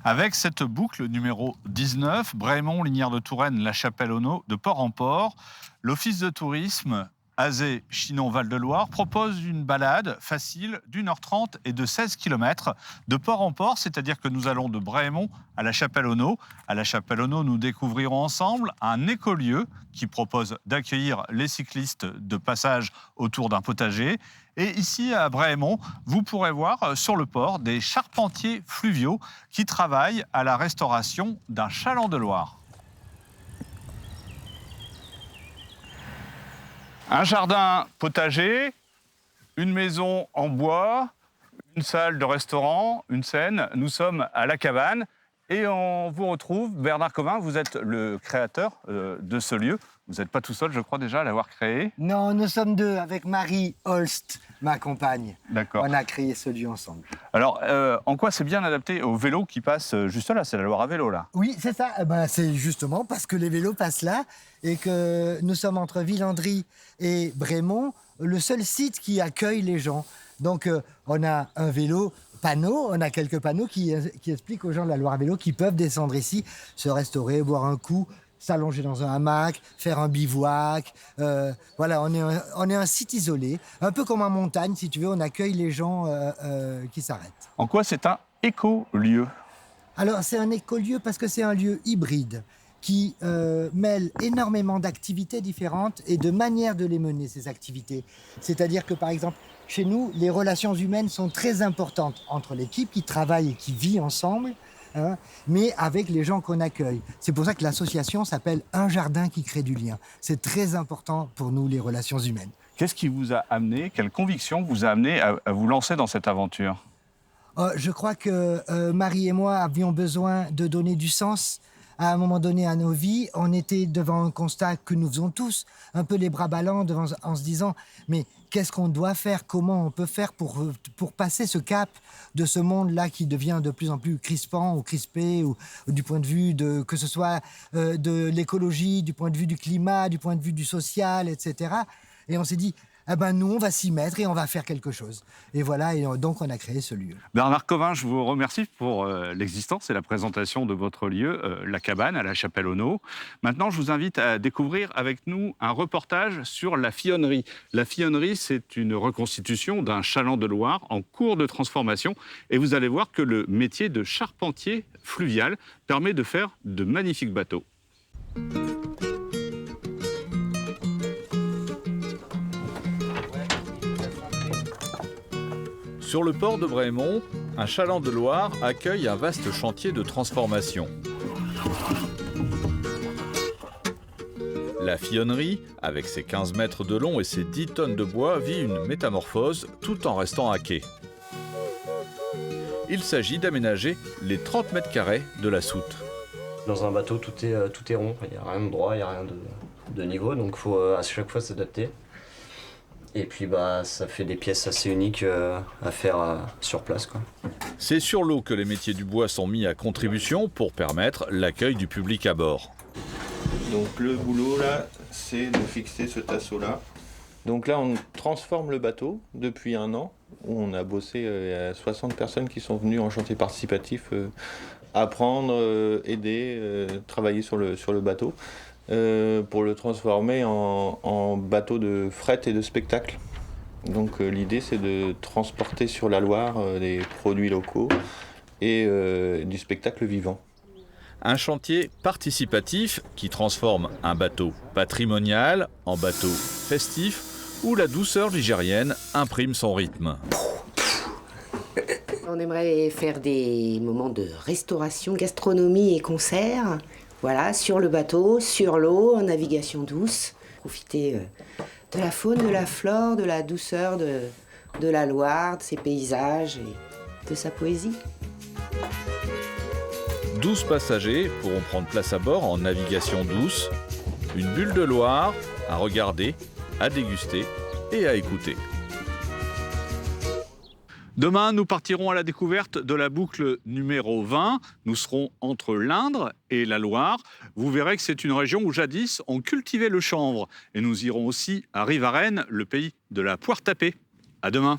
avec cette boucle numéro 19, Brémont, Linière de Touraine, La Chapelle-Auneau, de port en port. L'Office de tourisme Azé, Chinon, Val-de-Loire propose une balade facile d'1h30 et de 16 km de port en port, c'est-à-dire que nous allons de Brémont à La Chapelle-Auneau. À La Chapelle-Auneau, nous découvrirons ensemble un écolieu qui propose d'accueillir les cyclistes de passage autour d'un potager. Et ici, à Brémont, vous pourrez voir sur le port des charpentiers fluviaux qui travaillent à la restauration d'un chaland de Loire. Un jardin potager, une maison en bois, une salle de restaurant, une scène. Nous sommes à La Cabane et on vous retrouve. Bernard Covin, vous êtes le créateur de ce lieu. Vous n'êtes pas tout seul, je crois, déjà à l'avoir créé. Non, nous sommes deux, avec Marie Holst, ma compagne. D'accord. On a créé ce lieu ensemble. Alors, en quoi c'est bien adapté aux vélos qui passent juste là? C'est la Loire à vélo, là. Oui, c'est ça. C'est justement parce que les vélos passent là et que nous sommes entre Villandry et Brémont, le seul site qui accueille les gens. Donc, on a un vélo panneau, on a quelques panneaux qui expliquent aux gens de la Loire à vélo qui peuvent descendre ici, se restaurer, boire un coup, s'allonger dans un hamac, faire un bivouac. Voilà, on est un site isolé, un peu comme en montagne, si tu veux, on accueille les gens qui s'arrêtent. En quoi c'est un écolieu? Alors, c'est un écolieu parce que c'est un lieu hybride qui mêle énormément d'activités différentes et de manières de les mener, ces activités. C'est-à-dire que, par exemple, chez nous, les relations humaines sont très importantes entre l'équipe qui travaille et qui vit ensemble, mais avec les gens qu'on accueille. C'est pour ça que l'association s'appelle Un jardin qui crée du lien. C'est très important pour nous, les relations humaines. Qu'est-ce qui vous a amené, quelle conviction vous a amené à vous lancer dans cette aventure? Je crois que Marie et moi avions besoin de donner du sens à un moment donné à nos vies. On était devant un constat que nous faisons tous, un peu les bras ballants en se disant « mais qu'est-ce qu'on doit faire? Comment on peut faire pour passer ce cap de ce monde-là qui devient de plus en plus crispant ou crispé ou du point de vue que ce soit de l'écologie, du point de vue du climat, du point de vue du social, etc. » Et on s'est dit nous, on va s'y mettre et on va faire quelque chose. Et voilà, et donc on a créé ce lieu. Bernard Covin, je vous remercie pour l'existence et la présentation de votre lieu, La Cabane, à La Chapelle-Auneau. Maintenant, je vous invite à découvrir avec nous un reportage sur la Fillonnerie. La Fillonnerie, c'est une reconstitution d'un chaland de Loire en cours de transformation. Et vous allez voir que le métier de charpentier fluvial permet de faire de magnifiques bateaux. Sur le port de Brémont, un chaland de Loire accueille un vaste chantier de transformation. La Fillonnerie, avec ses 15 mètres de long et ses 10 tonnes de bois, vit une métamorphose tout en restant à quai. Il s'agit d'aménager les 30 mètres carrés de la soute. Dans un bateau, tout est rond, il n'y a rien de droit, il n'y a rien de niveau, donc il faut à chaque fois s'adapter. Et puis ça fait des pièces assez uniques à faire sur place, quoi. C'est sur l'eau que les métiers du bois sont mis à contribution pour permettre l'accueil du public à bord. Donc le boulot là, c'est de fixer ce tasseau-là. Donc là, on transforme le bateau depuis 1 an. Où on a bossé, il y a 60 personnes qui sont venues en chantier participatif apprendre, aider, travailler sur le bateau. Pour le transformer en bateau de fret et de spectacle. Donc l'idée, c'est de transporter sur la Loire des produits locaux et du spectacle vivant. Un chantier participatif qui transforme un bateau patrimonial en bateau festif où la douceur ligérienne imprime son rythme. On aimerait faire des moments de restauration, gastronomie et concerts. Voilà, sur le bateau, sur l'eau, en navigation douce. Profiter de la faune, de la flore, de la douceur de la Loire, de ses paysages et de sa poésie. 12 passagers pourront prendre place à bord en navigation douce. Une bulle de Loire à regarder, à déguster et à écouter. Demain, nous partirons à la découverte de la boucle numéro 20. Nous serons entre l'Indre et la Loire. Vous verrez que c'est une région où jadis on cultivait le chanvre. Et nous irons aussi à Rivarennes, le pays de la poire tapée. À demain.